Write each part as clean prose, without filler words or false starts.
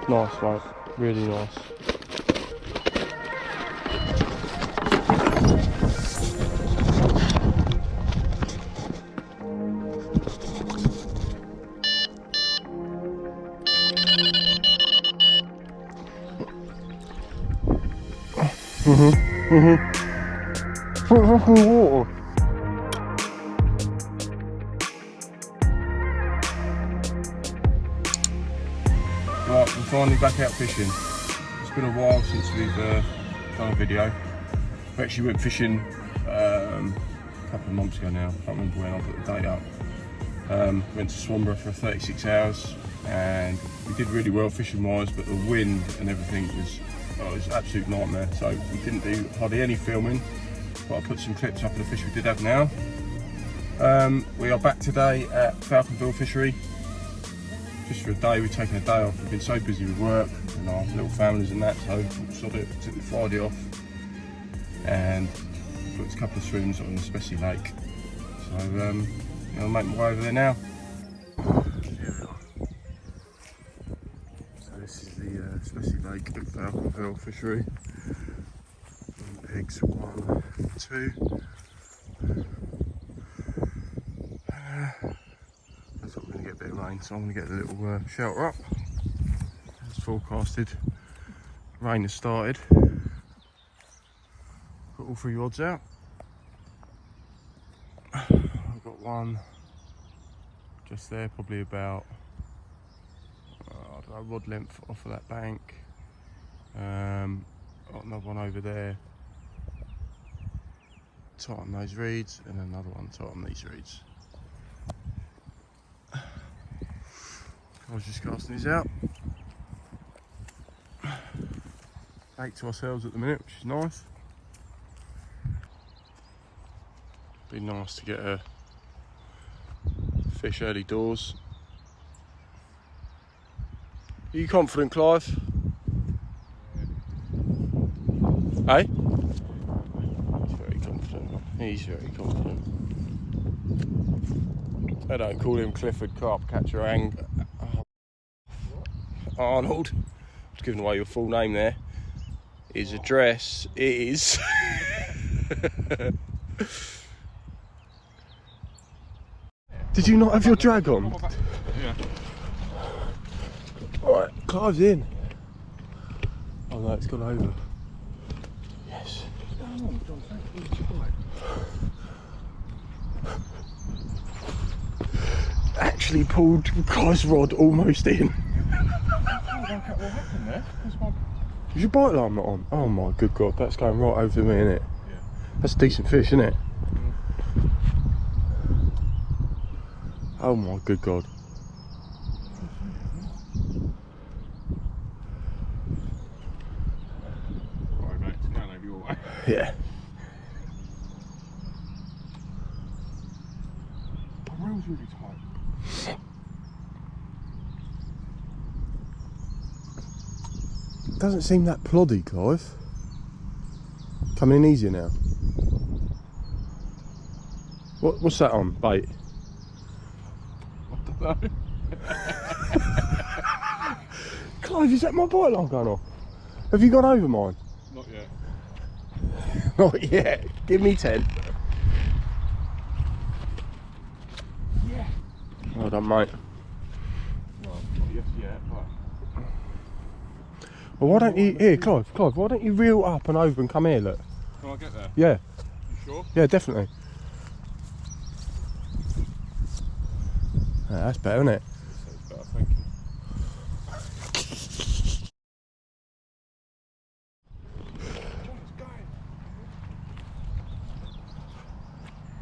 Nice, mate. Really nice. Water. Right, we're finally back out fishing. It's been a while since we've done a video. We actually went fishing a couple of months ago now. I can't remember when, I'll put the date up. Went to Swanborough for 36 hours and we did really well fishing wise, but the wind and everything was, it was an absolute nightmare. So we didn't do hardly any filming, but I'll put some clips up of the fish we did have now. We are back today at Falkenvil fishery. Just for a day, we've taken a day off. We've been so busy with work and our little families and that, so sort of took the Friday off and booked a couple of swims on the Specimen lake. So I'll make my way over there now. So this is the Specimen lake at Falkenvil fishery. Pigs 1, 2. I thought we were going to get a bit of rain, so I'm going to get a little shelter up. As forecasted, rain has started. Got all 3 rods out. I've got one just there, probably about I don't know, rod length off of that bank. Got another one over there, tight on those reeds, and another one tight on these reeds. I was just casting these out. Back to ourselves at the minute, which is nice. Be nice to get a fish early doors. Are you confident, Clive? Hey? He's very confident. He's very confident. They don't call him Clifford Carp Catcher Arnold. I've given away your full name there. His address is Did you not have your drag on? Yeah. Alright, Clive's in. Oh no, it's gone over. Yes. Actually pulled Clive's rod almost in. What happened there? Is your bite alarm not on? Oh my good god, that's going right over me, isn't it? Yeah. That's a decent fish, isn't it? Oh my good god. Alright mate, it's going over your way. Yeah. The reel's really tight. It doesn't seem that ploddy, Clive. Coming in easier now. What's that on? Bait? I don't know. Clive, is that my bite alarm going off? Have you gone over mine? Not yet. Not yet. Give me 10. Yeah. Well done, mate. Well, not yes yet, but... Well, why don't you... Here, Clive, why don't you reel up and over and come here, look? Can I get there? Yeah. You sure? Yeah, definitely. Yeah, that's better, isn't it? That's better, thank you.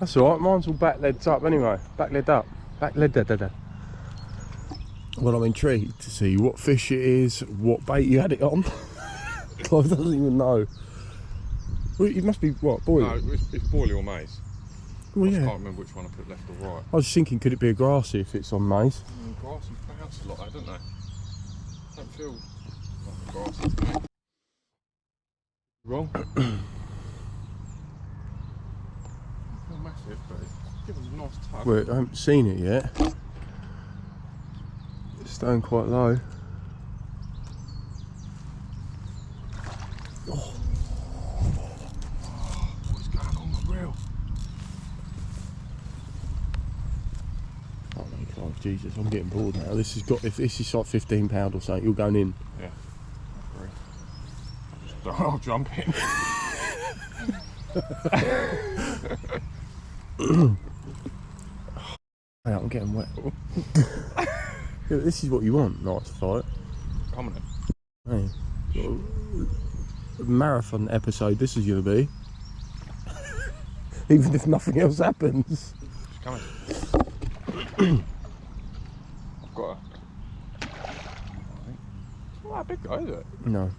That's alright, mine's all back leads up anyway. Back led up. Back led da. Well, I'm intrigued to see what fish it is, what bait you had it on. Clive doesn't even know. Well, it must be, what, boiling? No, it's boilie or maize. Well, I yeah. can't remember which one I put left or right. I was just thinking, could it be a grassy if it's on maize? Grassy bounce a lot though, don't they? Don't feel like grassy to me. Wrong? It's not massive, but it's given a nice tug. Well, I haven't seen it yet. It's staying quite low. Jesus, I'm getting bored now. This has got, if this is like £15 or something, you're going in. Yeah, I agree. I'll jump in. Hey, I'm getting wet. Yeah, this is what you want, nice fight. Come on. Hey, a marathon episode this is going to be. Even if nothing else happens. She's coming. I've got her. It's not that big though, is it? No.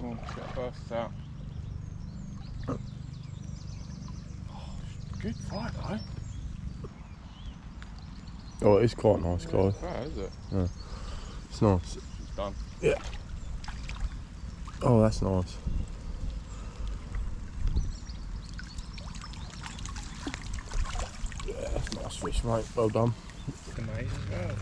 Oh, get bursts out. Oh, good fight though. Oh, it's quite nice, guys. Fair, is it? Yeah. It's nice. It's done. Yeah. Oh, that's nice. Yeah, that's nice fish, mate. Well done. Amazing as well.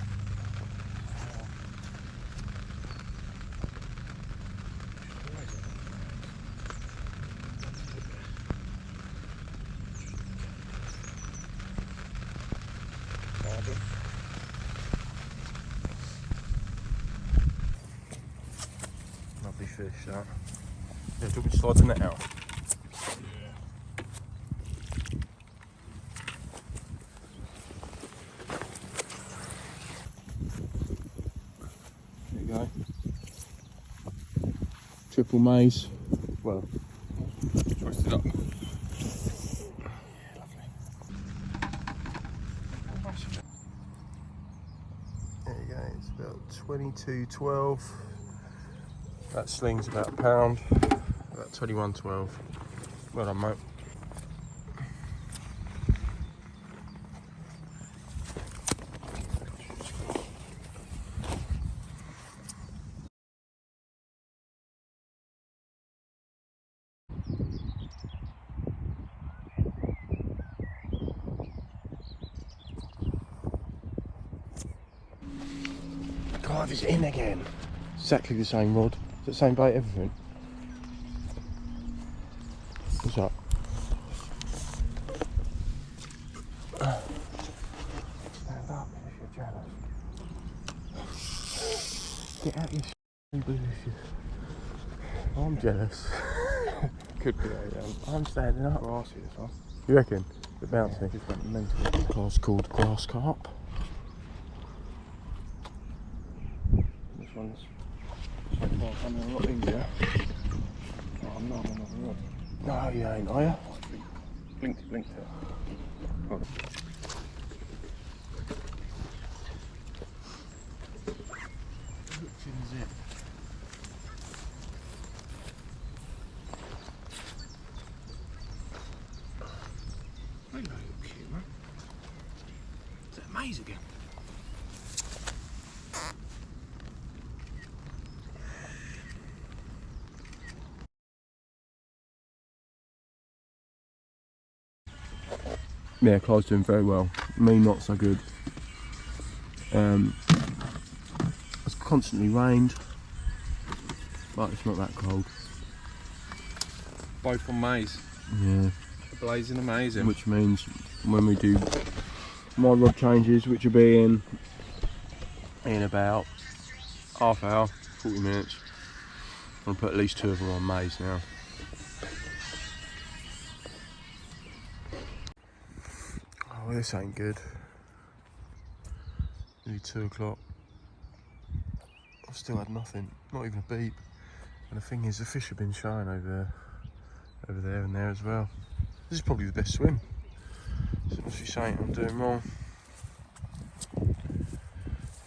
Lovely fish, that. Yeah, do you want me to slide the net out? There you go. Triple maize. Well, Twist it up. there you go, it's about 22.12. That sling's about a pound, about 21.12. Well done, mate. God, it's in again. Exactly the same rod. It's the same bait, everything. What's up? Stand up if you're jealous. Get out your bullshit. I'm jealous. Could be a I'm standing up. grassy as well. You reckon? The bouncy. Yeah, just went mental. Class called grass carp. This one's so far coming a lot easier. Oh, I'm not on another rod. No, you ain't, are you? Blinked it. Hold on. Hello, humour. Is that maize again? Yeah, Clive's doing very well. Me, not so good. It's constantly rained, but it's not that cold. Both on maize. Yeah. Blazing amazing. Which means when we do my rod changes, which will be in about half hour, 40 minutes, I'm gonna put at least 2 of them on maize now. Oh, this ain't good. Nearly 2 o'clock. I've still had nothing, not even a beep. And the thing is, the fish have been showing over there and there as well. This is probably the best swim. So must be saying I'm doing wrong.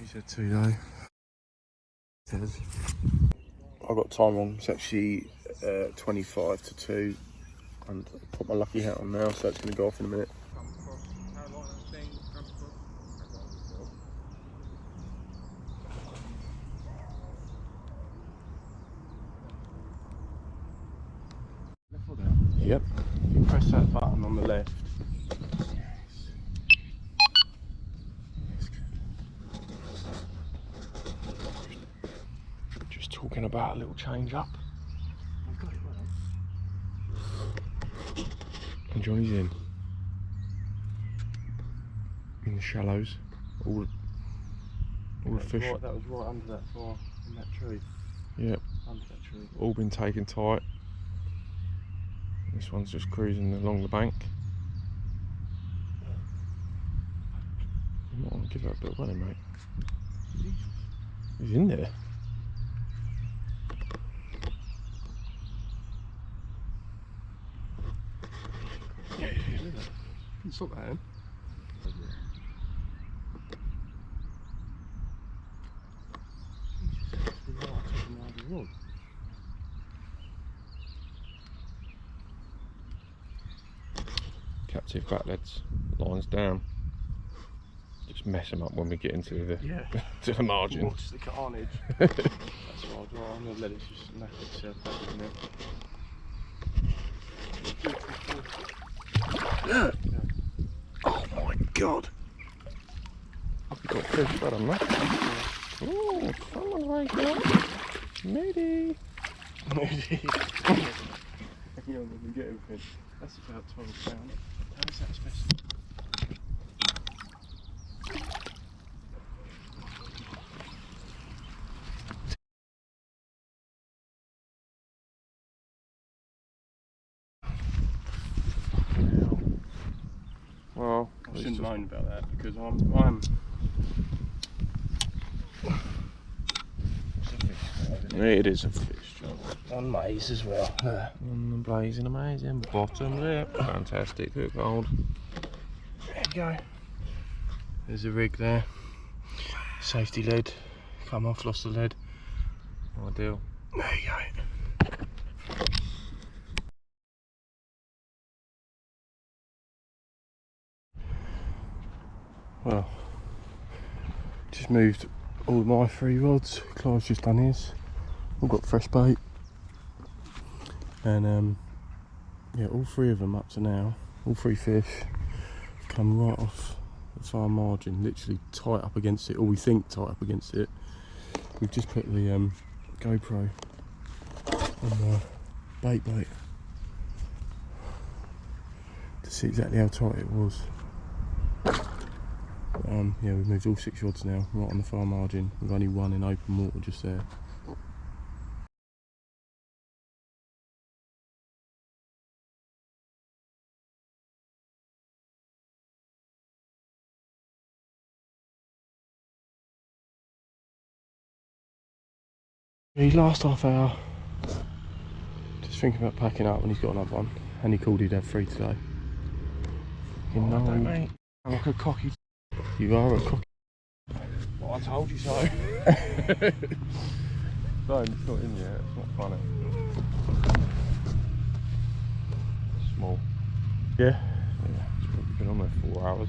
He's had 2 though. I got time wrong. It's actually 25 to 2, and I put my lucky hat on now, so it's going to go off in a minute. Yep. You press that button on the left. Just talking about a little change up. And Johnny's in the shallows. All the fish. Right, that was right under that far in that tree. Yep. Under that tree. All been taken tight. This one's just cruising along the bank. You might want to give that a bit of running, mate. He's in there. Yeah, can stop that in. Captive backleads, lines down. Just mess them up when we get into the to the margin. Watch the carnage. That's what I'll do. I'm going to let it just snap itself back in there. Oh my god! I've got fish better, mate. Oh, someone like that. Moody. Moody. You're not going to get everything. That's about £12. How is that specimen? Well, I shouldn't moan about that because I'm it is a fish, John. on maize as well. On the blazing amazing bottom lip. Fantastic hook hold. There you go. There's a rig there. Safety lead. Come off, lost the lead. Ideal. There you go. Well, just moved all my 3 rods. Clive's just done his. All got fresh bait. And yeah, all 3 of them up to now, all 3 fish come right off the far margin, literally tight up against it, or we think tight up against it. We've just put the GoPro on the bait to see exactly how tight it was. Yeah, we've moved all 6 rods now, right on the far margin, with only 1 in open water just there. His last half hour, just thinking about packing up, and he's got another one, and he called he'd have 3 today. You know, mate. I'm like a cocky. You are a cocky. Well, I told you so. No, it's not in yet. It's not funny. Small. Yeah? Yeah, it's probably been on there 4 hours.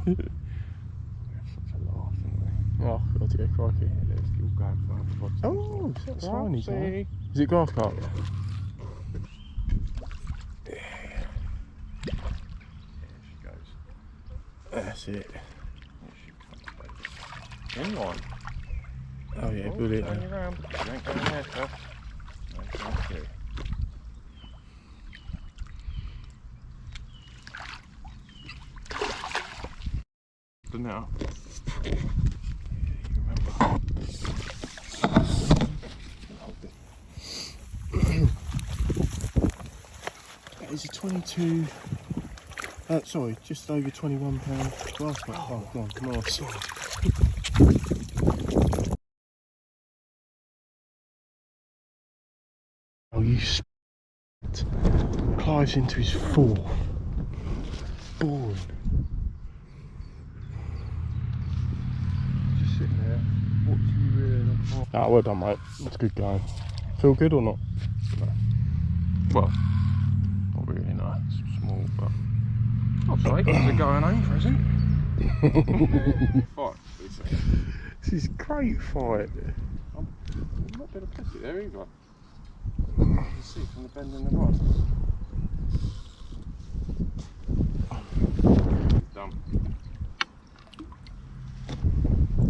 Such a laugh, isn't they? Oh, God, yeah, crikey. Yeah, let's keep going for other rods. Oh, that's fine, he's see. on. Is it grass carp? Yeah. There she goes. That's it. There she comes, baby. In line. Oh yeah, brilliant. Turn around. You ain't going there, sir. No, thank you. Done now. Yeah, you remember. It's a 22. Sorry, just over £21 grass carp. Oh, go on, nice. Oh, you Clive's into his 4th. Boring. Just sitting there. What's you really for? Ah, well done, mate. It's good going. Feel good or not? No. Well, not really, no. It's small, but. I'll say, it's a going home present. Fight, please. This is a great fight. I'm not going to piss it there either. You can see from the bend in the rod. Done.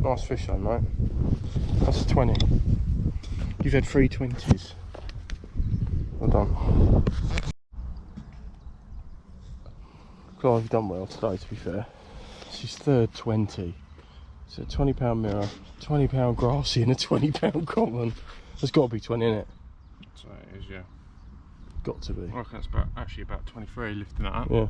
Nice fish though, mate. That's a 20. You've had 3 20s. Well done. Clive, you've done well today, to be fair. This is third 20. So £20 mirror, £20 grassy and a £20 common. There's got to be 20 in it. So it is, yeah. Got to be. I reckon that's actually about 23 lifting that up. Yeah.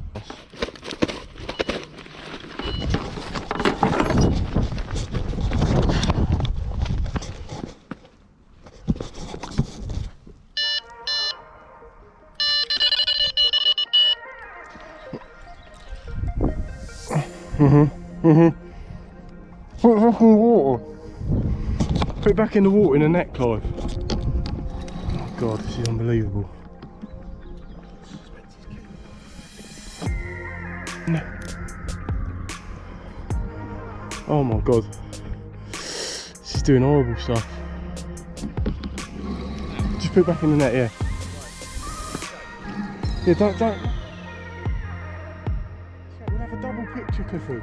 Put it back in the water. Put it back in the water in a net, Clive. Oh God, this is unbelievable. No. Oh my God. This is doing horrible stuff. Just put it back in the net, yeah. Yeah, don't. We'll have a double picture, Clifford.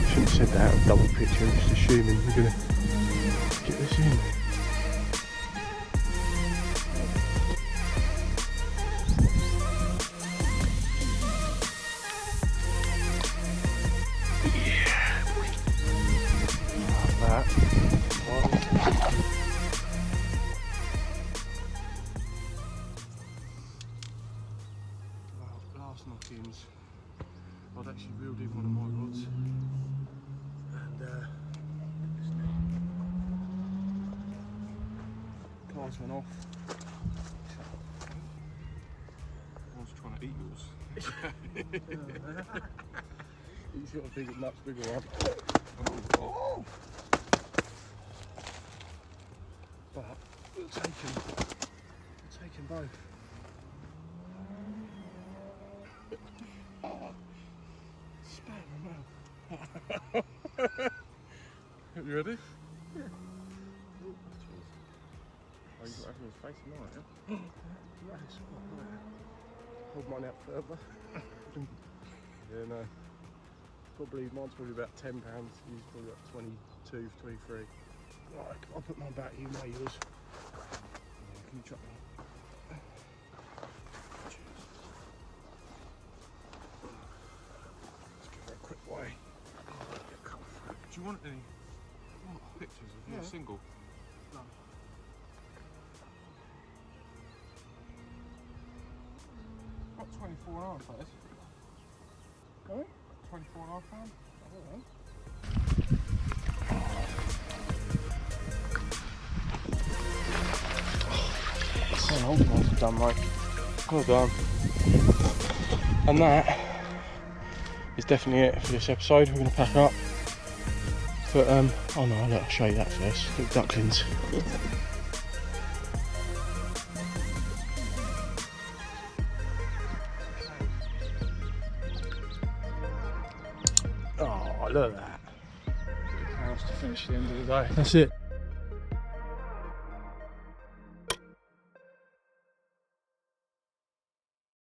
Shouldn't have said that, a double picture. I'm just assuming we're going to get this in. Last knock-ins, I'd actually reeled in one of my rods, and class went off. I was trying to eat yours. He's got a much bigger one. Oh. But we'll take them both. Spat in my mouth. You ready? Yeah. Oh, you've got to have his face in mine, yeah? Nice. Hold mine out further. Yeah, no. Mine's probably about £10. He's probably about 22, 23. Right, I'll put mine back. You know yours. Yeah, can you chop me? Cheers. Let's give her a quick way. Do you want any pictures of your single? No. Got 24 and a half, that is. Sorry? 24 and a half pound? I don't know. Oh, nicely done, mate. Well done. And that is definitely it for this episode. We're going to pack up. But, oh no, look, I'll show you that first. Look, ducklings. Oh, look at that. House to finish the end of the day. That's it.